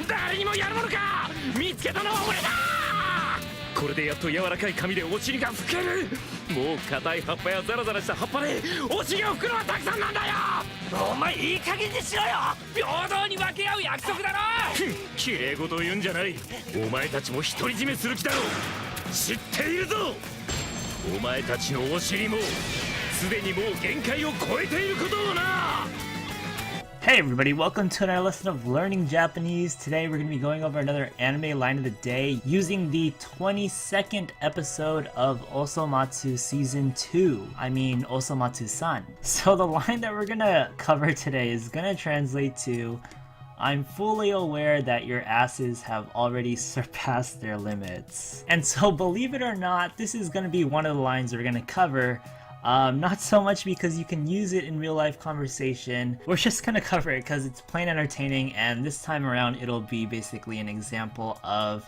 誰にもやるものか。見つけたのは俺だ。これでやっと柔らかい紙でお尻が拭ける。もう固い葉っぱやザラザラした葉っぱでお尻を拭くのはたくさんなんだよ。お前いい加減にしろよ。平等に分け合う約束だろ。綺麗事を言うんじゃない。お前たちも独り占めする気だろう。知っているぞ。お前たちのお尻もすでにもう限界を超えていることをな。Hey everybody, welcome to another lesson of learning Japanese. Today we're going to be going over another anime line of the day using the 22nd episode of Osomatsu Season 2. I mean, Osomatsu-san. So the line that we're going to cover today is going to translate to, I'm fully aware that your asses have already surpassed their limits. And so believe it or not, this is going to be one of the lines we're going to cover. Not so much because you can use it in real life conversation. We're just gonna cover it because it's plain entertaining, and this time around it'll be basically an example of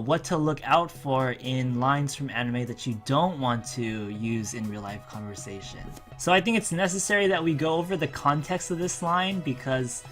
what to look out for in lines from anime that you don't want to use in real life conversation. So I think it's necessary that we go over the context of this line because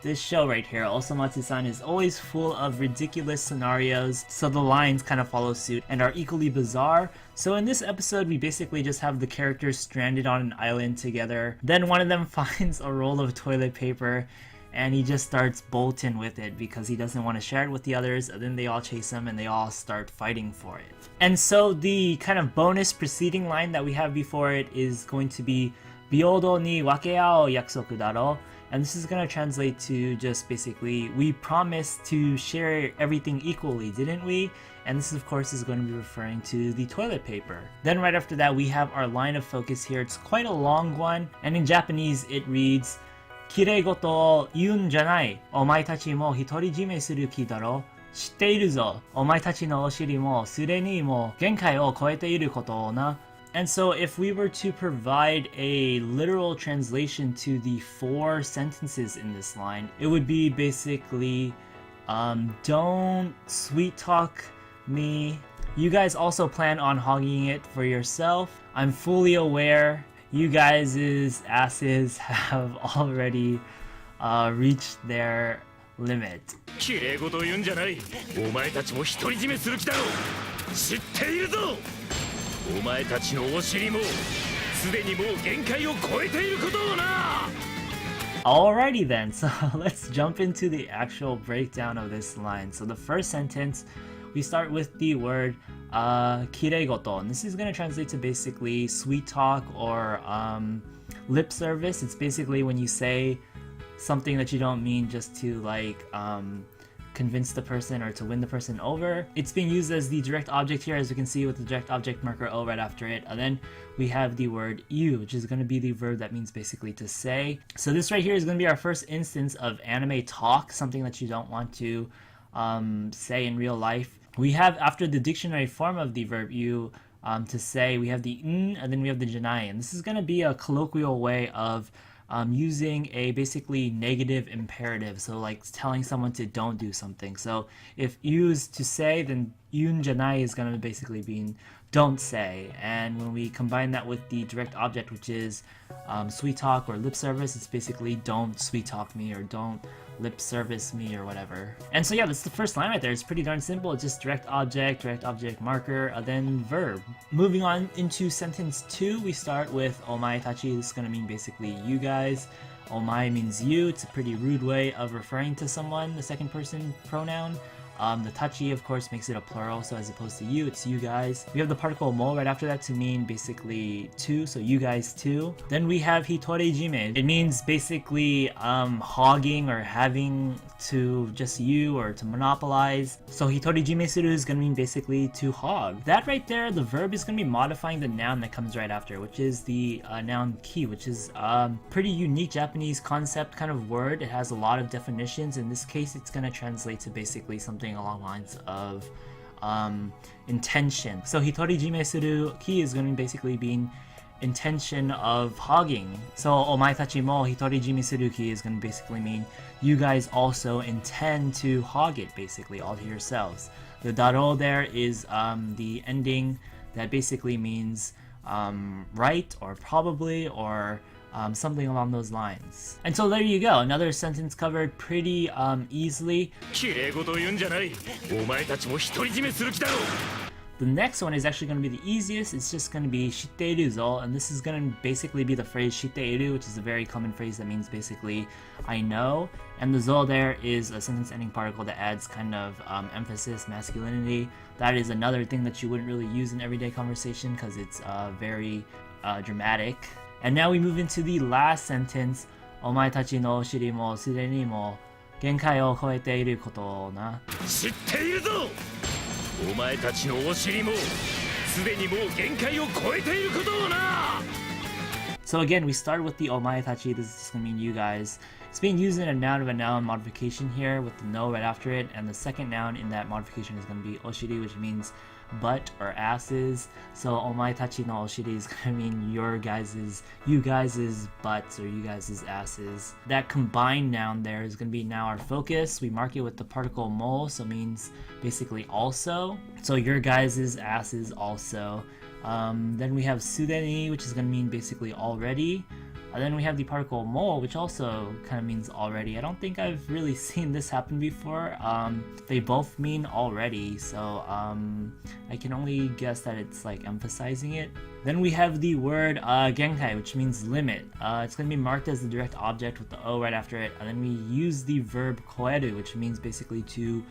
this show right here, Osomatsu-san, is always full of ridiculous scenarios, so the lines kind of follow suit and are equally bizarre. So in this episode, we basically just have the characters stranded on an island together. Then one of them finds a roll of toilet paper, and he just starts bolting with it because he doesn't want to share it with the others, and then they all chase him and they all start fighting for it. And so the kind of bonus preceding line that we have before it is going to be Byodo ni wakeao yaksoku daro. And this is going to translate to just basically, we promised to share everything equally, didn't we? And this of course is going to be referring to the toilet paper. Then right after that we have our line of focus here. It's quite a long one, and in Japanese it reads, きれい事を言うんじゃない。お前達も独り占めする気だろう。知っているぞ。お前達のお尻も既にもう限界を超えていることをな。And so if we were to provide a literal translation to the 4 sentences in this line, it would be basically, don't sweet talk me. You guys also plan on hogging it for yourself. I'm fully aware you guys' asses have already reached their limit. 綺麗事を言うんじゃない。お前たちも独り占めする気だろう。知っているぞ。お前たちのお尻もすでにもう限界を超えていることをな。 Alrighty then, so let's jump into the actual breakdown of this line. So the first sentence, we start with the word Kireigoto, and this is going to translate to basically sweet talk or lip service. It's basically when you say something that you don't mean just to like convince the person or to win the person over. It's being used as the direct object here, as you can see with the direct object marker O right after it. And then we have the word you, which is going to be the verb that means basically to say. So this right here is going to be our first instance of anime talk, something that you don't want to say in real life. We have, after the dictionary form of the verb you, to say, we have the n, and then we have the jyanai. And this is going to be a colloquial way of using a basically negative imperative, so like telling someone to don't do something. So if used to say, then yun janai is going to basically mean don't say. And when we combine that with the direct object, which is sweet talk or lip service, it's basically don't sweet talk me or don't lip service me or whatever. And so yeah, that's the first line right there. It's pretty darn simple. It's just direct object marker, then verb. Moving on into sentence 2, we start with Omaetachi. This is going to mean basically you guys. Omae means you. It's a pretty rude way of referring to someone, the second person pronoun. The tachi, of course, makes it a plural, so as opposed to you, it's you guys. We have the particle mo right after that to mean basically two, so you guys too. Then we have hitorijime. It means basically hogging or having to just you or to monopolize. So hitorijime suru is going to mean basically to hog. That right there, the verb is going to be modifying the noun that comes right after, which is the noun ki, which is pretty unique Japanese concept kind of word. It has a lot of definitions. In this case, it's going to translate to basically something along the lines of intention. So hitorijime suru ki is going to basically be intention of hogging. So omaetachi mo hitorijime suru ki is going to basically mean you guys also intend to hog it, basically all to yourselves. The darou there is the ending that basically means right or probably or something along those lines. And so there you go, another sentence covered pretty easily. 綺麗事を言うんじゃない。お前たちも独り占めする気だろう。 The next one is actually going to be the easiest. It's just going to be shitte iru zo, and this is going to basically be the phrase shitte iru, which is a very common phrase that means basically I know. And the zo there is a sentence ending particle that adds kind of emphasis, masculinity. That is another thing that you wouldn't really use in everyday conversation because it's very dramatic. And now we move into the last sentence. お前たちのお尻も既にもう限界を超えていることをな。知っているぞ。お前たちのお尻もすでにもう限界を超えていることをな。 So again, we start with the omaetachi. This is just going to mean you guys. It's being used in a noun of a noun modification here with the no right after it, and the second noun in that modification is going to be oshiri, which means butt or asses. So omaetachi no oshiri is going to mean you guys' butts or you guys' asses. That combined noun there is going to be now our focus. We mark it with the particle mo, so it means basically also. So your guys' asses also. Then we have sudeni, which is going to mean basically already. Then we have the particle mo, which also kind of means already. I don't think I've really seen this happen before. They both mean already, so I can only guess that it's like emphasizing it. Then we have the word genkai, which means limit. It's going to be marked as the direct object with the o right after it. And then we use the verb koeru, which means basically to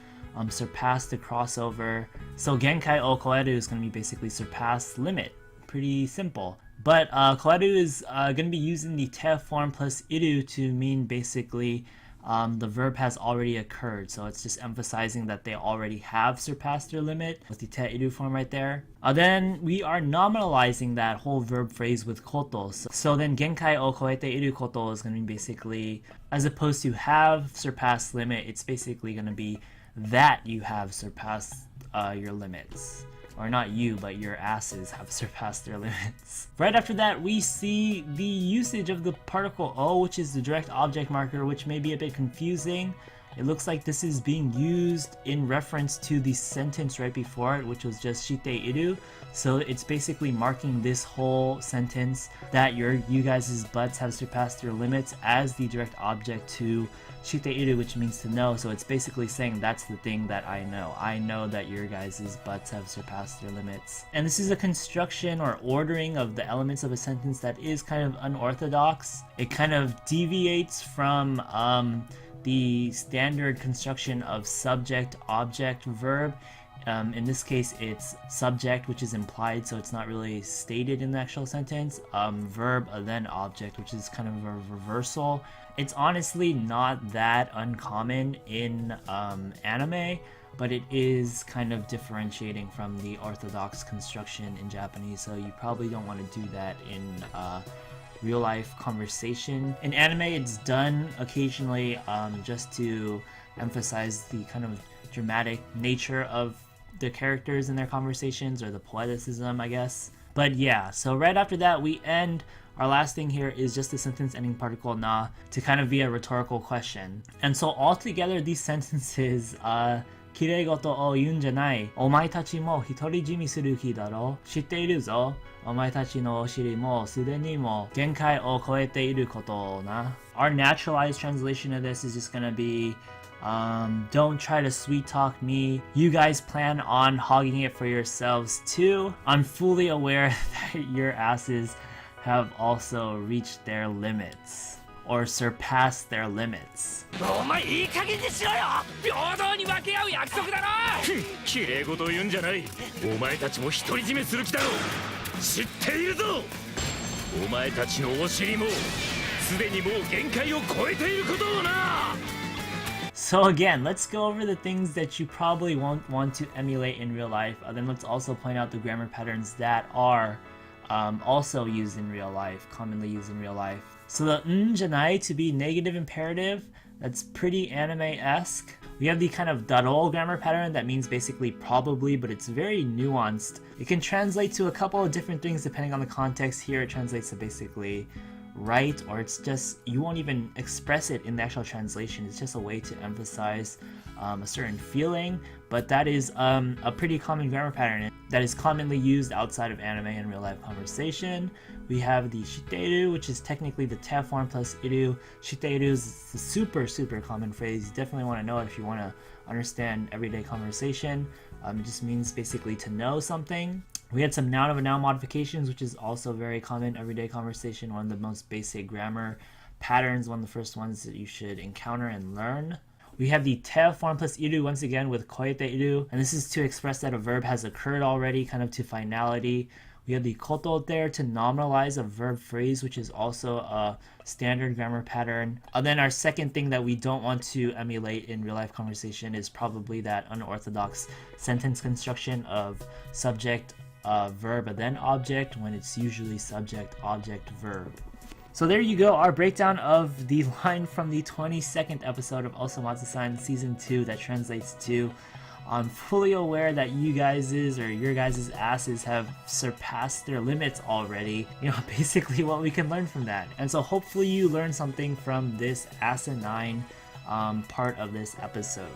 surpass, the crossover. So genkai o koeru is going to be basically surpass, limit. Pretty simple. But koeru is going to be using the te form plus iru to mean basically the verb has already occurred. So it's just emphasizing that they already have surpassed their limit with the te iru form right there. Then we are nominalizing that whole verb phrase with koto. So then genkai o koete iru koto is going to be basically, as opposed to have surpassed limit, it's basically going to be that you have surpassed your limits. Or not you, but your asses have surpassed their limits. Right after that, we see the usage of the particle o, which is the direct object marker, which may be a bit confusing. It looks like this is being used in reference to the sentence right before it, which was just shitte iru. So it's basically marking this whole sentence that you guys' butts have surpassed their limits as the direct object to shitte iru, which means to know. So it's basically saying that's the thing that I know. I know that your guys' butts have surpassed their limits. And this is a construction or ordering of the elements of a sentence that is kind of unorthodox. It kind of deviates from the standard construction of subject, object, verb. In this case, it's subject, which is implied, so it's not really stated in the actual sentence. Verb, then object, which is kind of a reversal. It's honestly not that uncommon in anime, but it is kind of differentiating from the orthodox construction in Japanese, so you probably don't want to do that in real life conversation. In anime, it's done occasionally just to emphasize the kind of dramatic nature of the characters in their conversations, or the poeticism, I guess. But yeah, so right after that, we end. Our last thing here is just the sentence ending particle na to kind of be a rhetorical question. And so altogether, these sentences, きれい事を言うんじゃない。お前たちも独り占めする気だろう。知っているぞ。お前たちのお尻も既にもう限界を超えていることをな。Our naturalized translation of this is just gonna be, don't try to sweet talk me. You guys plan on hogging it for yourselves too. I'm fully aware that your asses have also reached their limits. Or surpass their limits. お前いい加減にしろよ。平等に分け合う約束だろ。綺麗事を言うんじゃない。お前たちも独り占めする気だろう。知っているぞ。お前たちのお尻もすでにもう限界を超えていることをな。 So again, let's go over the things that you probably won't want to emulate in real life. Then let's also point out the grammar patterns that are also used in real life, commonly used in real life. So the janai to be negative imperative, that's pretty anime-esque. We have the kind of darou grammar pattern that means basically probably, but it's very nuanced. It can translate to a couple of different things depending on the context. Here it translates to basically right, or it's just you won't even express it in the actual translation. It's just a way to emphasize a certain feeling, but that is a pretty common grammar pattern that is commonly used outside of anime and real life conversation. We have the shitteru, which is technically the te form plus iru. Shitteru is a super common phrase. You definitely want to know it if you want to understand everyday conversation. It just means basically to know something. We had some noun of a noun modifications, which is also very common everyday conversation. One of the most basic grammar patterns, one of the first ones that you should encounter and learn. We have the te form plus iru once again with koete iru, and this is to express that a verb has occurred already, kind of to finality. We have the koto there to nominalize a verb phrase, which is also a standard grammar pattern. And then our second thing that we don't want to emulate in real life conversation is probably that unorthodox sentence construction of subject, verb, and then object, when it's usually subject, object, verb. So there you go, our breakdown of the line from the 22nd episode of Osomatsu-san Season 2 that translates to, I'm fully aware that you guys' or your guys' asses have surpassed their limits already. You know, basically what we can learn from that. And so hopefully you learned something from this asinine part of this episode.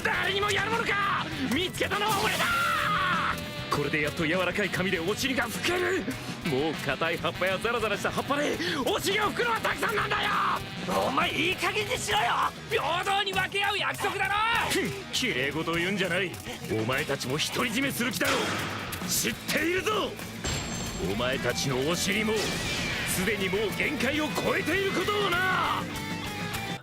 誰にもやるもんか、見つけたのは俺だ。これでやっと柔らかい紙でお尻が拭ける。もう固い葉っぱやザラザラした葉っぱでお尻を拭くのはたくさんなんだよ。お前いい加減にしろよ。平等に分け合う約束だろ。綺麗事を言うんじゃない。お前たちも独り占めする気だろう。知っているぞ。お前たちのお尻も既にもう限界を超えていることをな。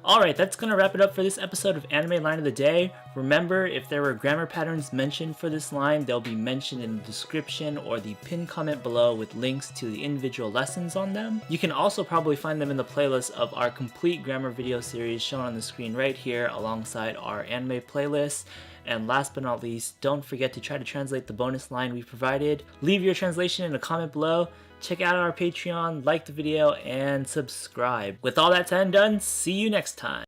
Alright, that's gonna wrap it up for this episode of Anime Line of the Day. Remember, if there were grammar patterns mentioned for this line, they'll be mentioned in the description or the pinned comment below with links to the individual lessons on them. You can also probably find them in the playlist of our complete grammar video series shown on the screen right here alongside our anime playlist. And last but not least, don't forget to try to translate the bonus line we provided. Leave your translation in a comment below. Check out our Patreon, like the video, and subscribe. With all that said and done, see you next time.